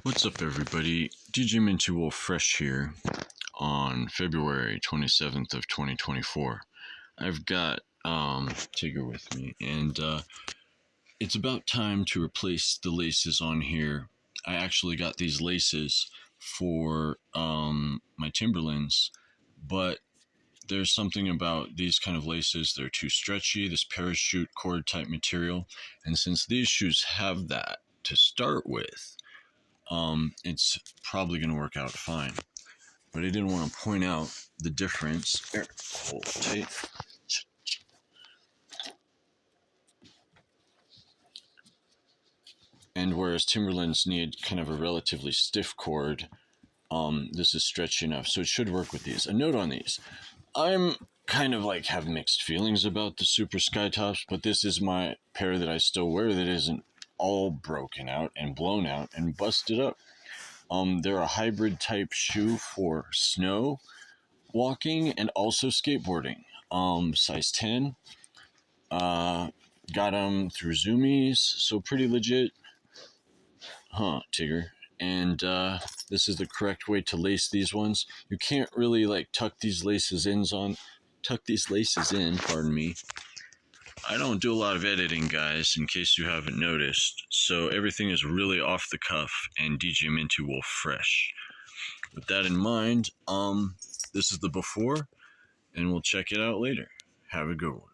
What's up, everybody? DJ Minty Wolf Fresh here on February 27th of 2024. I've got Tigger with me, and it's about time to replace the laces on here. I actually got these laces for my Timberlands, but there's something about these kind of laces. They're too stretchy, this parachute cord type material, and since these shoes have that to start with, it's probably going to work out fine. But I didn't want to point out the difference. Here, hold tight. And whereas Timberlands need kind of a relatively stiff cord, this is stretchy enough, so it should work with these. A note on these. I'm kind of like have mixed feelings about the Supra Skytops, but this is my pair that I still wear that isn't all broken out and blown out and busted up. They're a hybrid type shoe for snow walking and also skateboarding. Size 10. Got them through Zumiez, so pretty legit. Huh, Tigger. And this is the correct way to lace these ones. You can't really like tuck these laces in, pardon me. I don't do a lot of editing, guys, in case you haven't noticed. So everything is really off the cuff and DJ Minty Wolf fresh. With that in mind, this is the before, and we'll check it out later. Have a good one.